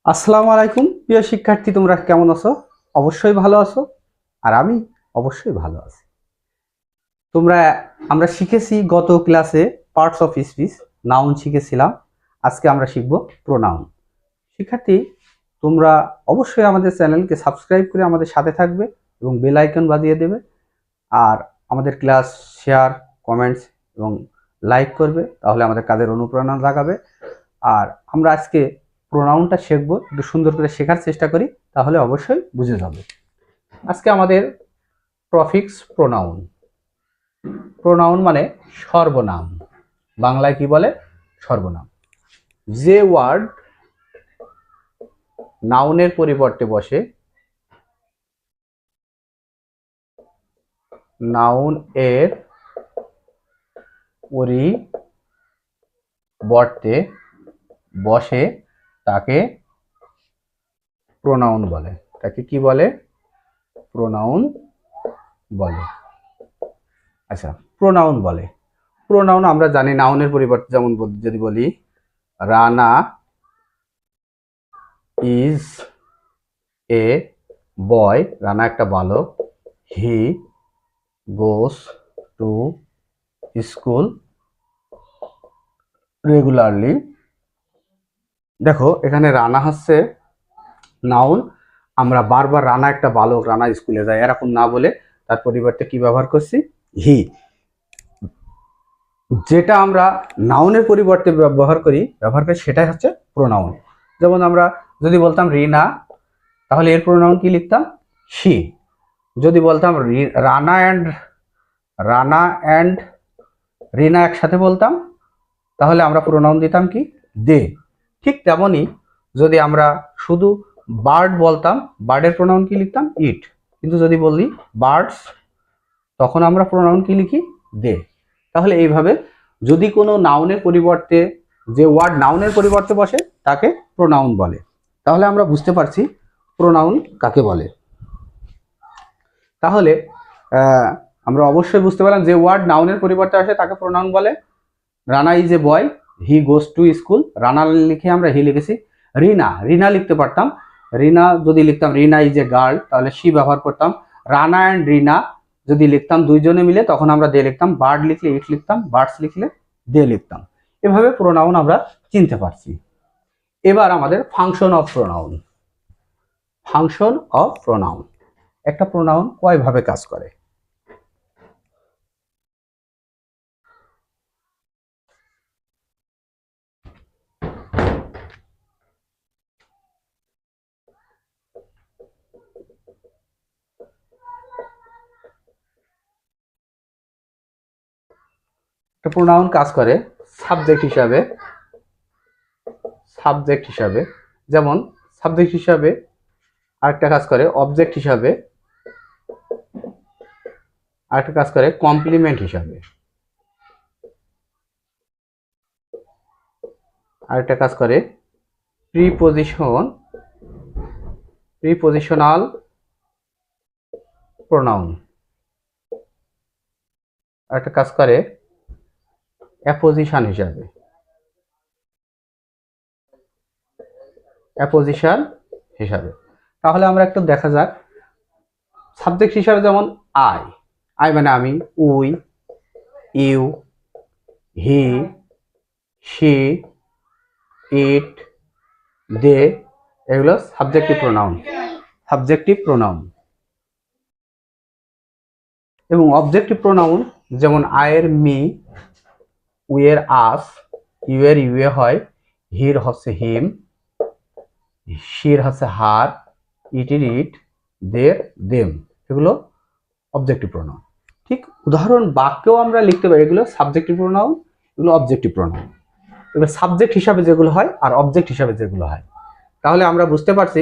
আসসালামু আলাইকুম প্রিয় শিক্ষার্থী, তোমরা কেমন আছো? অবশ্যই ভালো আছো। আর আমি অবশ্যই ভালো আছি। তোমরা আমরা শিখেছি গত ক্লাসে পার্টস অফ স্পিচ, নাউন শিখেছিলাম। আজকে আমরা শিখব প্রোনাউন। শিক্ষার্থী, তোমরা অবশ্যই আমাদের চ্যানেলকে সাবস্ক্রাইব করে আমাদের সাথে থাকবে এবং বেল আইকন বাজিয়ে দেবে। আর আমাদের ক্লাস শেয়ার, কমেন্টস এবং লাইক করবে, তাহলে আমাদের কাজের অনুপ্রেরণা জাগাবে। আর আমরা আজকে প্রোনাউনটা শিখবো, একটু সুন্দর করে শেখার চেষ্টা করি, তাহলে অবশ্যই বুঝে যাবে। আজকে আমাদের প্রফিক্স প্রোনাউন। প্রোনাউন মানে সর্বনাম, বাংলায় কি বলে? সর্বনাম। যে ওয়ার্ড নাউনের পরিবর্তে বসে, নাউন এর পরিবর্তে বসে তাকে প্রোনাউন বলে। তাকে কি বলে? প্রোনাউন বলে। আচ্ছা, প্রোনাউন বলে। প্রোনাউন আমরা জানি নাউনের পরিবর্তে, যেমন যদি বলি রানা ইজ এ বয়, রানা একটা বালক। হি গোস টু স্কুল রেগুলারলি। দেখো, এখানে রানা হচ্ছে নাউন। আমরা বারবার রানা একটা বালক, রানা স্কুলে যায় এরকম না বলে তার পরিবর্তে কি ব্যবহার করছি? হি। যেটা আমরা নাউনের পরিবর্তে ব্যবহার করি সেটাই হচ্ছে প্রোনাউন। যেমন আমরা যদি বলতাম রিনা, তাহলে এর প্রোনাউন কি লিখতাম? শি। যদি বলতাম রানা অ্যান্ড রিনা একসাথে বলতাম, তাহলে আমরা প্রোনাউন দিতাম কি? দে। ঠিক তেমনই যদি আমরা শুধু বার্ড বলতাম, বার্ডের প্রোনাউন কি লিখতাম? ইট। কিন্তু যদি বলি বার্ডস, তখন আমরা প্রোনাউন কি লিখি? দে। তাহলে এইভাবে যদি কোনো নাউনের পরিবর্তে, যে ওয়ার্ড নাউনের পরিবর্তে বসে তাকে প্রোনাউন বলে। তাহলে আমরা বুঝতে পারছি প্রোনাউন কাকে বলে। তাহলে আমরা অবশ্যই বুঝতে পারলাম যে ওয়ার্ড নাউনের পরিবর্তে আসে তাকে প্রোনাউন বলে। Rana is a boy, he goes to school. Rana লিখে আমরা হি লিখেছি। রিনা লিখতে পারতাম। রিনা যদি লিখতাম রিনা ইজ এ গার্ল, তাহলে সি ব্যবহার করতাম। রানা অ্যান্ড রিনা যদি লিখতাম দুইজনে মিলে, তখন আমরা দে লিখতাম। বার্ড লিখলে ইট লিখতাম, বার্ডস লিখলে দে লিখতাম। এভাবে প্রোনাউন আমরা চিনতে পারছি। এবার আমাদের function of pronoun. Function of pronoun, একটা প্রোনাউন কয়ভাবে কাজ করে। একটা প্রোনাউন কাজ করে সাবজেক্ট হিসাবে। যেমন সাবজেক্ট হিসাবে। আরেকটা কাজ করে অবজেক্ট হিসাবে। আরেকটা কাজ করে কমপ্লিমেন্ট হিসাবে। আরেকটা কাজ করে প্রিপোজিশনাল প্রোনাউন। আরেকটা কাজ করে অ্যাপোজিশন হিসাবে। তাহলে আমরা একটু দেখা যাক। সাবজেক্ট হিসাবে যেমন আই মানে আমি, উই, ইউ, হি, শি, ইট, দে, এগুলো সাবজেক্টিভ প্রোনাউন। এবং অবজেক্টিভ প্রোনাউন যেমন আয়ের মি, উইয়ের আস, ইউয়ের ইউয়ে হয়, হির হচ্ছে হিম, শির হচ্ছে হার, ইটির ইট, দের দেম, এগুলো অবজেক্টিভ প্রোনাউন। ঠিক উদাহরণ বাক্যেও আমরা লিখতে পারি, এগুলো সাবজেক্টিভ প্রোনাউন, এগুলো অবজেক্টিভ প্রোনাউন। এগুলো সাবজেক্ট হিসাবে যেগুলো হয় আর অবজেক্ট হিসাবে যেগুলো হয়। তাহলে আমরা বুঝতে পারছি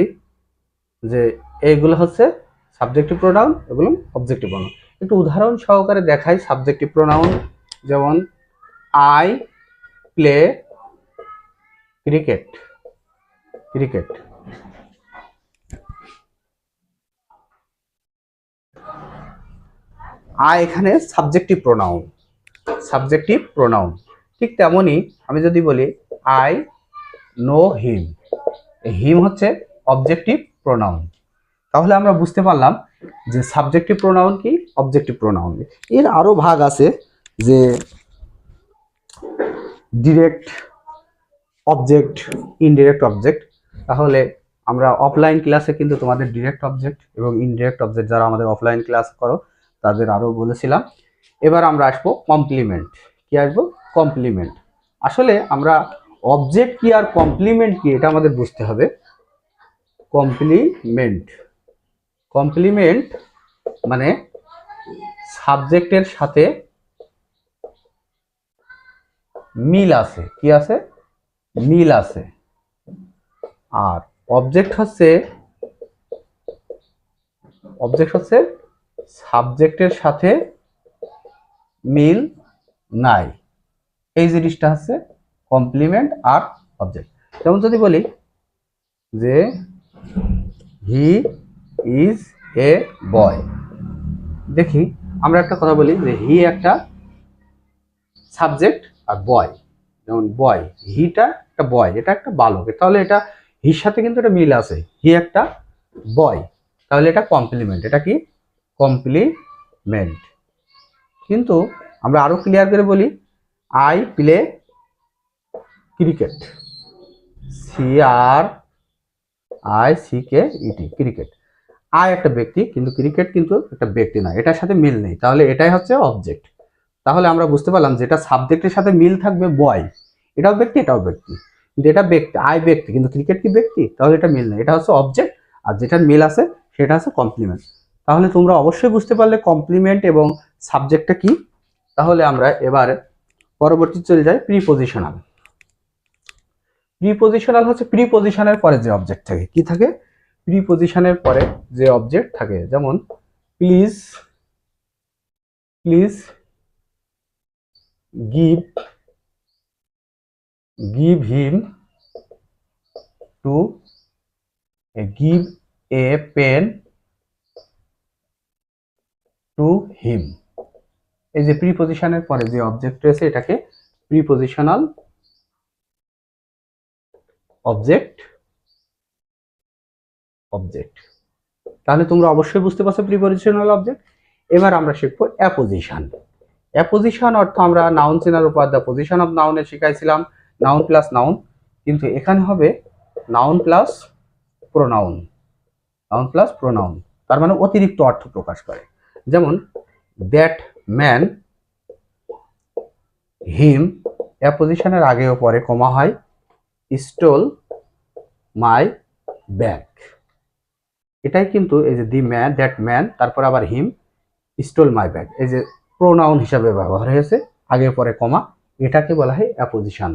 যে এইগুলো হচ্ছে সাবজেক্টিভ প্রোনাউন, এগুলো অবজেক্টিভ প্রোনাউন। একটু উদাহরণ সহকারে দেখাই সাবজেক্টিভ প্রোনাউন। যেমন আই প্লে ক্রিকেট। আই এখানে সাবজেক্টিভ প্রোনাউন। ঠিক তেমনই আমি যদি বলি আই নো হিম, হিম হচ্ছে অবজেক্টিভ প্রোনাউন। তাহলে আমরা বুঝতে পারলাম যে সাবজেক্টিভ প্রোনাউন কি, অবজেক্টিভ প্রোনাউন কি। এর আরো ভাগ আছে, যে ডিরেক্ট অবজেক্ট, ইনডিরেক্ট অবজেক্ট। তাহলে আমরা অফলাইন ক্লাসে কিন্তু তোমাদের ডিরেক্ট অবজেক্ট এবং ইনডিরেক্ট অবজেক্ট, যারা আমাদের অফলাইন ক্লাস করো তাদের আরো বলেছিলাম। এবার আমরা আসবো কমপ্লিমেন্ট। কি আসবো? কমপ্লিমেন্ট। আসলে আমরা অবজেক্ট কি আর কমপ্লিমেন্ট কি এটা আমাদের বুঝতে হবে। কমপ্লিমেন্ট, কমপ্লিমেন্ট মানে সাবজেক্টের সাথে মিল আছে। কি আছে? মিল আছে। আর অবজেক্ট হচ্ছে, অবজেক্ট হচ্ছে সাবজেক্টের সাথে মিল নাই। এই জিনিসটা হচ্ছে কমপ্লিমেন্ট আর অবজেক্ট। যেমন যদি বলি যে হি ইজ এ বয়, দেখি আমরা একটা কথা বলি যে হি একটা সাবজেক্ট আর বয়, যেমন বয়, হিটা একটা বয়, এটা একটা বালক, তাহলে এটা হির সাথে কিন্তু এটা মিল আছে, হি একটা বয়, তাহলে এটা কমপ্লিমেন্ট। এটা কি? কমপ্লিমেন্ট। কিন্তু আমরা আরো ক্লিয়ার করে বলি I play cricket, CRICKET, cricket. I একটা ব্যক্তি, কিন্তু ক্রিকেট কিন্তু একটা ব্যক্তি না, এটার সাথে মিল নেই, তাহলে এটাই হচ্ছে অবজেক্ট। তাহলে আমরা বুঝতে পারলাম যেটা সাবজেক্টের সাথে মিল থাকবে, বয়, এটাও ব্যক্তি এটাও ব্যক্তি, কিন্তু এটা ব্যক্তি, আই ব্যক্তি, কিন্তু ক্রিকেট কি ব্যক্তি, তাহলে এটা মিল নেই, এটা হচ্ছে অবজেক্ট। আর যেটার মিল আছে সেটা হচ্ছে কমপ্লিমেন্ট। তাহলে তোমরা অবশ্যই বুঝতে পারলে কমপ্লিমেন্ট এবং সাবজেক্টটা কি। তাহলে আমরা এবার পরবর্তী চলে যাই প্রিপজিশনাল। প্রিপজিশনাল হচ্ছে প্রিপজিশনের পরে যে অবজেক্ট থাকে। কি থাকে? প্রিপজিশনের পরে যে অবজেক্ট থাকে। যেমন please, please give him to give a pen to him। এই যে প্রিপজিশনের পরে যে অবজেক্ট রয়েছে এটাকে প্রিপজিশনাল অবজেক্ট, অবজেক্ট। তাহলে তোমরা অবশ্যই বুঝতে পারছো প্রিপজিশনাল অবজেক্ট। এবার আমরা শিখবো অ্যাপোজিশন। অ্যাপোজিশন অর্থ আমরা নাউন চেনার উপাদান পজিশন অফ নাউনে শিখাইছিলাম নাউন প্লাস নাউন, কিন্তু এখানে হবে noun plus pronoun. Noun plus pronoun তার মানে অতিরিক্ত অর্থ প্রকাশ করে। যেমন দ্যাট ম্যান, হিম, অ্যাপোজিশনের আগে ও পরে কমা হয়, স্টোল মাই ব্যাগ। এটাই কিন্তু এই যে দি ম্যান, দ্যাট ম্যান, তারপর আবার হিম, স্টোল মাই ব্যাগ, এই যে প্রোনাউন হিসাবে ব্যবহার হয়েছে, আগে পরে কমা, এটাকে বলা হয় অ্যাপোজিশন।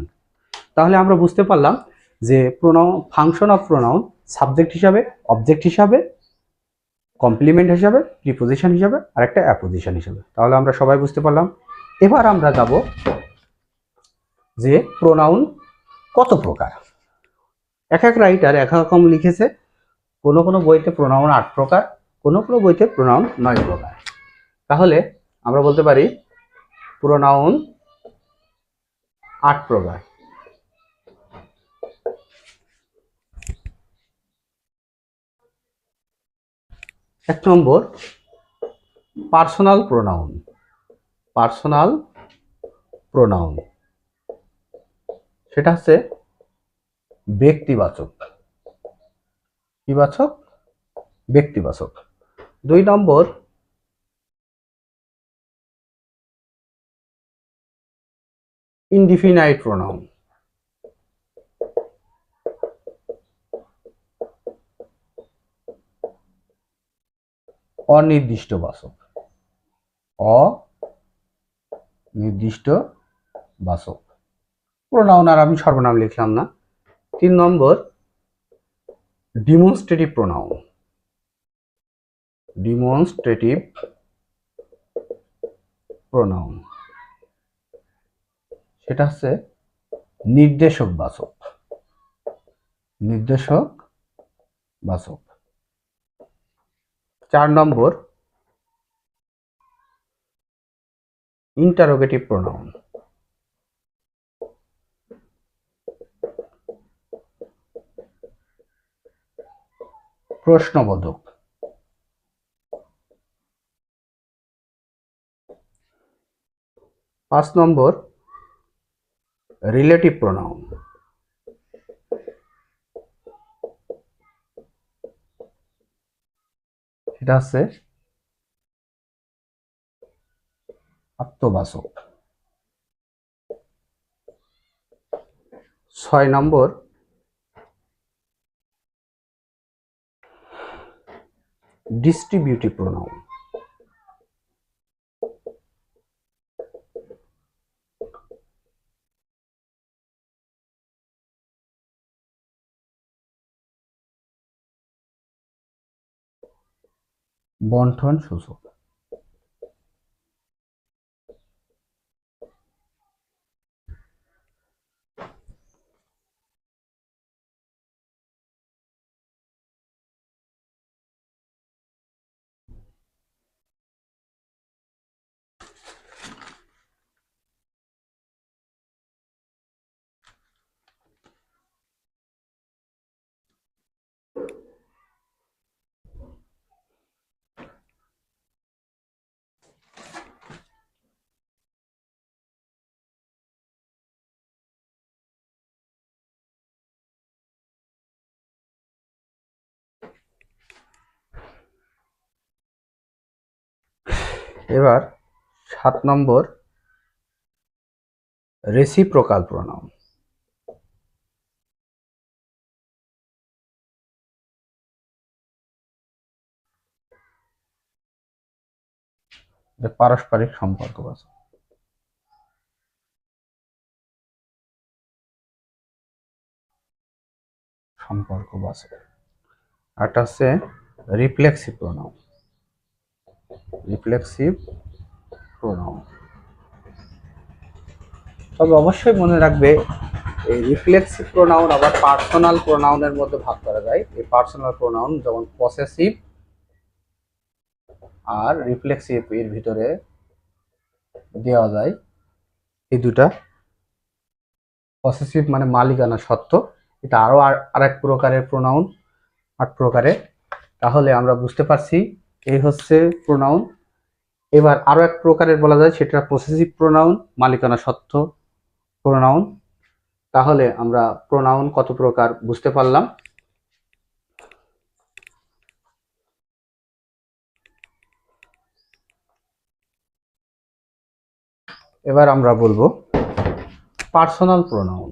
তাহলে আমরা বুঝতে পারলাম যে pronoun, function of pronoun subject হিসাবে, অবজেক্ট হিসাবে, কমপ্লিমেন্ট হিসাবে, প্রিপোজিশন হিসাবে, আর একটা অ্যাপোজিশন হিসাবে। তাহলে আমরা সবাই বুঝতে পারলাম। এবার আমরা যাব যে প্রোনাউন কত প্রকার। এক এক রাইটার এক এক রকম লিখেছে। কোনো কোনো বইতে প্রোনাউন 8 প্রকার, কোনো কোনো বইতে প্রোনাউন 9 প্রকার। তাহলে আমরা বলতে পারি প্রোনাউন 8 প্রকার। এক নম্বর পার্সোনাল প্রোনাউন। পার্সোনাল প্রোনাউন সেটা হচ্ছে ব্যক্তিবাচক। কিবাচক? ব্যক্তিবাচক। 2 নম্বর ইনডিফিনাইট প্রোনাউন। অনির্দিষ্ট বাচক। অনির্দিষ্ট বাচক প্রোনাউন, আর আমি সর্বনাম লিখলাম না। 3 নম্বর ডিমনস্ট্রেটিভ প্রোনাউন। ডিমনস্ট্রেটিভ প্রোনাউন সেটা হচ্ছে নির্দেশক বাচক। নির্দেশক বাচক। 4 নম্বর ইন্টারোগেটিভ প্রোনাউন। প্রশ্নবোধক। 5 নম্বর রিলেটিভ প্রোনাউন। এটা হচ্ছে আত্মবাচক। 6 নম্বর ডিস্ট্রিবিউটিভ প্রোনাউন। বন্টন সূচক। এবার 7 নম্বর রেসিপ্রোকাল প্রোনাউন। পারস্পরিক সম্পর্কবাচক। আরটা হচ্ছে রিফ্লেক্সিভ প্রোনাউন। তবে অবশ্যই মনে রাখবে এই রিফ্লেক্সিভ প্রোনাউন আবার পার্সোনাল প্রোনাউনের মধ্যে ভাগ করা যায়। এই পার্সোনাল প্রোনাউন যেমন পসেসিভ আর রিফ্লেক্সিভ এর ভিতরে দেওয়া যায় এই দুটা। পসেসিভ মানে মালিকানা সত্ত্ব, এটা আরো আরেক প্রকারের প্রোনাউন, 8 প্রকারের। তাহলে আমরা বুঝতে পারছি এই হচ্ছে প্রোনাউন। এবার আরো এক প্রকারের বলা যায় সেটা পসেসিভ প্রোনাউন, মালিকানা সত্ত্ব প্রোনাউন। তাহলে আমরা প্রোনাউন কত প্রকার বুঝতে পারলাম। এবার আমরা বলবো পার্সোনাল প্রোনাউন।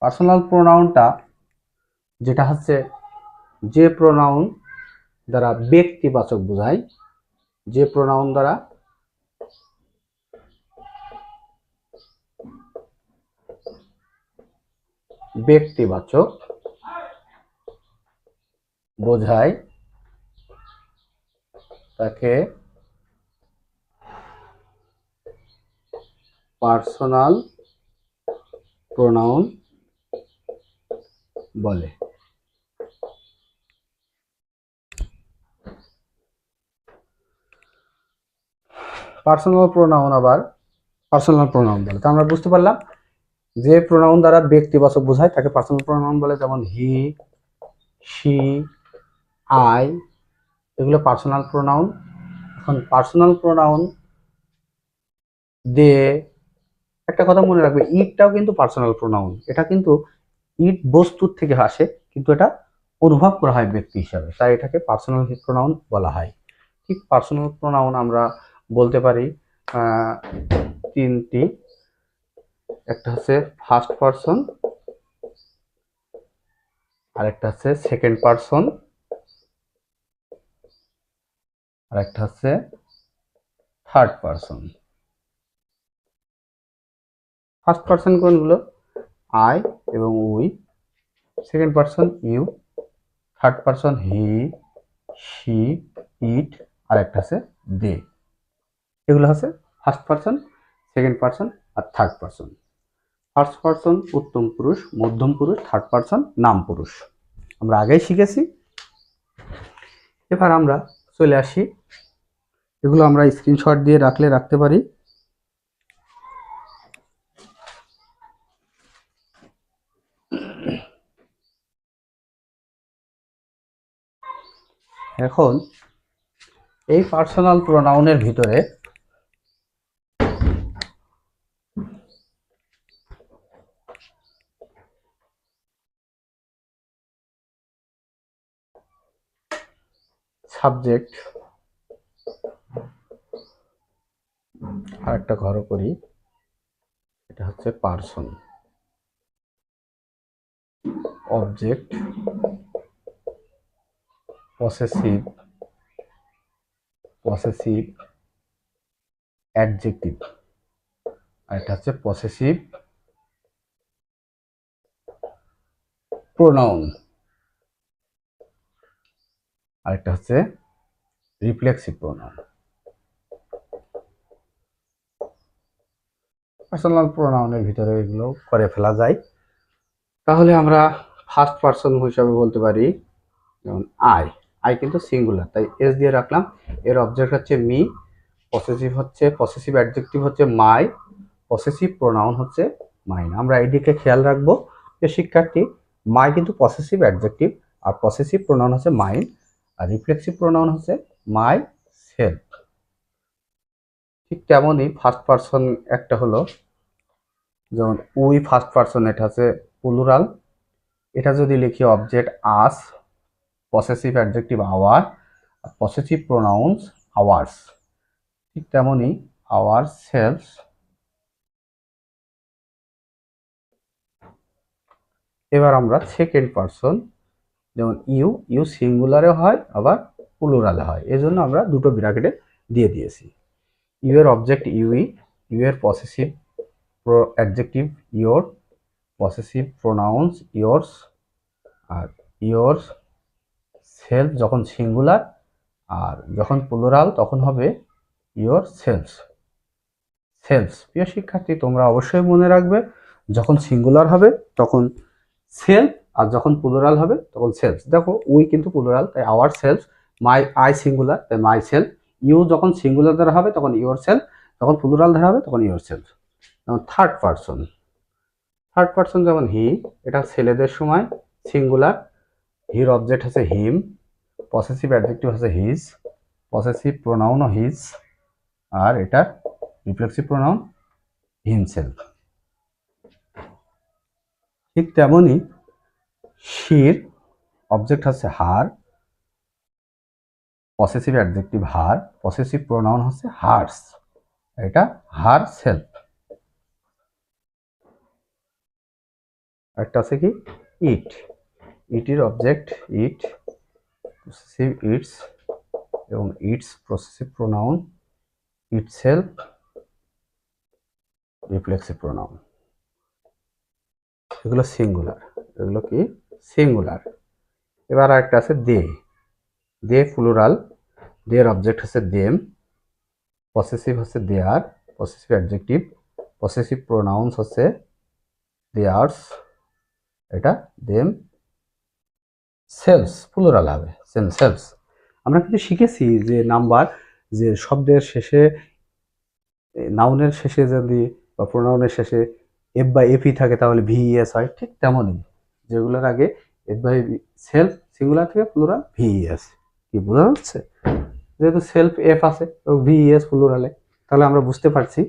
পার্সোনাল প্রোনাউনটা যেটা হচ্ছে যে প্রোনাউন দ্বারা ব্যক্তিবাচক বোঝায়, যে প্রোনাউন দ্বারা ব্যক্তিবাচক বোঝায় তাকে পার্সোনাল প্রোনাউন বলে। পার্সোনাল প্রোনাউন আবার পার্সোনাল প্রোনাউন বলে। তো আমরা বুঝতে পারলাম যে প্রোনাউন দ্বারা ব্যক্তিবাচক বোঝায় তাকে পার্সোনাল প্রোনাউন বলে, যেমন হি, শি, আই, এগুলো পার্সোনাল প্রোনাউন। এখন পার্সোনাল প্রোনাউন দে, একটা কথা মনে রাখবে, ইটটাও কিন্তু পার্সোনাল প্রোনাউন। এটা কিন্তু ইট বস্তুর থেকে আসে, কিন্তু এটা অনুভব করা হয় ব্যক্তি হিসাবে, তাই এটাকে পার্সোনাল প্রোনাউন বলা হয়। ঠিক পার্সোনাল প্রোনাউন আমরা বলতে পারি তিনটি। একটা হচ্ছে ফার্স্ট পারসন, আরেকটা হচ্ছে সেকেন্ড পারসন, আর একটা হচ্ছে থার্ড পারসন। ফার্স্ট পারসন কোনগুলো? আই এবং we. Second person you. Third person he, she, it, আর একটা আছে দে। এগুলো হচ্ছে ফার্স্ট পারসন, সেকেন্ড পারসন আর থার্ড পারসন। ফার্স্ট পারসন উত্তম পুরুষ, মধ্যম পুরুষ, থার্ড পারসন নাম পুরুষ, আমরা আগেই শিখেছি। এবার আমরা চলে আসি, এগুলো আমরা স্ক্রিনশট দিয়ে রাখতে পারি। এখন এই পার্সোনাল প্রোনাউনের ভিতরে সাবজেক্ট আর একটা ঘর করি, এটা হচ্ছে পার্সন, অবজেক্ট, পসেসিভ, অ্যাডজেক্টিভ, আর এটা হচ্ছে পসেসিভ প্রোনাউন, আর এটা হচ্ছে রিফ্লেক্সিভ প্রোনাউন। পার্সোনাল প্রোনাউনের ভিতরে এগুলো করে ফেলা যায়। তাহলে আমরা ফার্স্ট পারসন হিসাবে বলতে পারি যেমন আই কিন্তু সিঙ্গুলার, তাই এস দিয়ে রাখলাম। এর অবজেক্ট হচ্ছে মি, পসেসিভ অ্যাডজেক্টিভ হচ্ছে মাই, পসেসিভ প্রোনাউন হচ্ছে মাইন। আমরা এইদিকে খেয়াল রাখবো যে শিক্ষার্থী মাই কিন্তু পসেসিভ অ্যাডজেক্টিভ, আর পসেসিভ প্রোনাউন হচ্ছে মাইন, আর রিফ্লেক্সিভ প্রোনাউন হচ্ছে মাই সেলফ। ঠিক তেমনই ফার্স্ট পারসন একটা হলো যেমন উই, ফার্স্ট পারসন, এটা হচ্ছে প্লুরাল। এটা যদি লিখি object us, possessive adjective our, possessive pronouns ours. ঠিক তেমনই আওয়ার সেলফস। এবার আমরা সেকেন্ড পারসন যেমন ইউ সিঙ্গুলারে হয় আবার প্লুরালে হয়, এজন্য আমরা দুটো ব্র্যাকেটে দিয়ে দিয়েছি। ইউ এর অবজেক্ট ইউ এর possessive adjective your, possessive pronouns yours, আর ইয়োর্স সেলফ যখন সিঙ্গুলার, আর যখন প্লুরাল তখন হবে ইয়োর সেলফস। প্রিয় শিক্ষার্থী তোমরা অবশ্যই মনে রাখবে, যখন সিঙ্গুলার হবে তখন সেলফ, আর যখন প্লুরাল হবে তখন সেলফ। দেখো উই কিন্তু প্লুরাল, তাই আওয়ার সেলফ। আই সিঙ্গুলার, তাই মাই সেলফ। ইউ যখন সিঙ্গুলার দ্বারা হবে তখন ইয়োর সেলফ, যখন প্লুরাল দ্বারা হবে তখন ইয়োর সেলফ। যেমন থার্ড পারসন যেমন হি, এটা ছেলেদের সময় সিঙ্গুলার, হির অবজেক্ট হচ্ছে হিম, পসেসিভ অ্যাডজেক্টিভ হচ্ছে হিজ, পসেসিভ প্রোনাউনও হিজ, আর এটা রিফ্লেক্সিভ প্রোনাউন হিমসেলফ। ঠিক তেমনই শির অবজেক্ট হচ্ছে হার, পসেসিভ অ্যাডজেক্টিভ হার, পসেসিভ প্রোনাউন হচ্ছে হার্স, এটা হার সেলফ। একটা আছে কি ইটের অবজেক্ট ইট, পসেসিভ ইটস, এবং it's possessive pronoun itself, reflexive pronoun. এগুলো সিঙ্গুলার, এগুলো কি সিঙ্গুলার। এবার আরেকটা আছে দে প্লুরাল, দের অবজেক্ট হচ্ছে দেম, পসেসিভ হচ্ছে দেয়ার, পসেসিভ অ্যাডজেক্টিভ, পসেসিভ প্রোনাউন্স হচ্ছে দেয়ার্স, এটা দেম সেলস, প্লুরাল হবে সেলস। আমরা কিন্তু শিখেছি যে নাম্বার, যে শব্দের শেষে, নাউনের শেষে যদি বা প্রোনাউনের শেষে এফ বা এফই থাকে তাহলে ভিইএস হয়। ঠিক তেমনই যেগুলোর আগে এফ বাই সেলফ সিঙ্গুলার থেকে প্লুরাল ভিইএস। কি বোঝা যাচ্ছে? যেহেতু সেলফ এফ আছে এবং ভিইএস প্লুরালে, তাহলে আমরা বুঝতে পারছি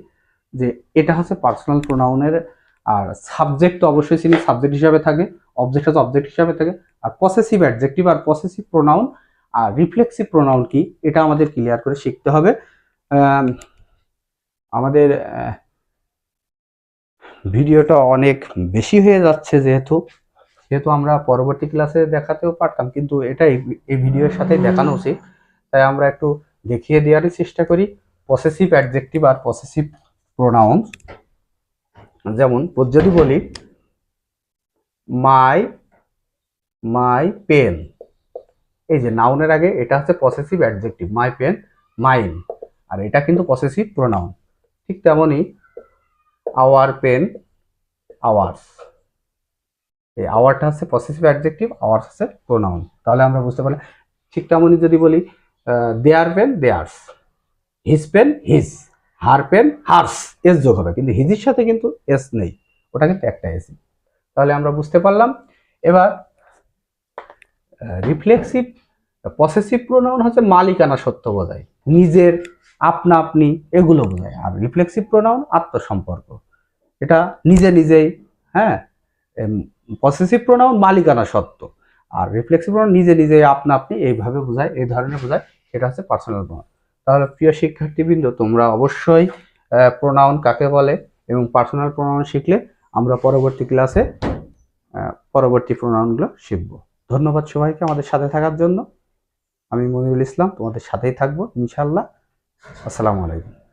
যে এটা হচ্ছে পার্সোনাল প্রোনাউনের। আর সাবজেক্ট তো অবশ্যই চিনি, সাবজেক্ট হিসাবে থাকে, অবজেক্ট হচ্ছে অবজেক্ট হিসাবে থাকে, আর পসেসিভ অ্যাডজেক্টিভ আর পসেসিভ প্রোনাউন আর রিফ্লেক্সিভ প্রোনাউন কি এটা আমাদের ক্লিয়ার করে শিখতে হবে। আমাদের ভিডিওটা অনেক বেশি হয়ে যাচ্ছে, যেহেতু আমরা পরবর্তী ক্লাসে দেখাতেও পারতাম, কিন্তু এটা এই ভিডিওর সাথে দেখানো উচিত, তাই আমরা একটু দেখিয়ে দেওয়ারই চেষ্টা করি পসেসিভ অ্যাডজেক্টিভ আর পসেসিভ প্রোনাউন। যেমন যদি বলি মাই পেন, এই যে নাউনের আগে এটা হচ্ছে possessive adjective, my pen mine, আর এটা কিন্তু পসেসিভ প্রোনাউন। ঠিক তেমনই আওয়ার পেন আওয়ার্স, এই আওয়ারটা হচ্ছে পসেসিভ অ্যাডজেক্টিভ, আওয়ার্স হচ্ছে প্রোনাউন। তাহলে আমরা বুঝতে পারলাম। ঠিক তেমনই যদি বলি their pen theirs, his pen his, her pen hers, S যোগ হবে, কিন্তু হিজের সাথে কিন্তু এস নেই, ওটা কিন্তু একটা এস। তাহলে আমরা বুঝতে পারলাম। এবার রিফ্লেক্সিভ পসেসিভ প্রোনাউন হচ্ছে মালিকানা সত্য বোঝায়, নিজের, আপনা আপনি এগুলো বোঝায়। আর রিফ্লেক্সিভ প্রোনাউন আত্মসম্পর্ক, এটা নিজে নিজেই। হ্যাঁ, পসেসিভ প্রোনাউন মালিকানা সত্য, আর রিফ্লেক্সিভ প্রোনাউন নিজে নিজেই, আপনা আপনি এইভাবে বোঝায়, এই ধরনের বোঝায়। এটা হচ্ছে পার্সোনাল প্রোনাউন। তাহলে প্রিয় শিক্ষার্থীবৃন্দ, তোমরা অবশ্যই প্রোনাউন কাকে বলে এবং পার্সোনাল প্রোনাউন শিখলে আমরা পরবর্তী ক্লাসে পরবর্তী প্রোনাউনগুলো শিখব। ধন্যবাদ সবাইকে আমাদের সাথে থাকার জন্য। আমি মনিরুল ইসলাম, তোমাদের সাথেই থাকবো ইনশাআল্লাহ। আসসালামু আলাইকুম।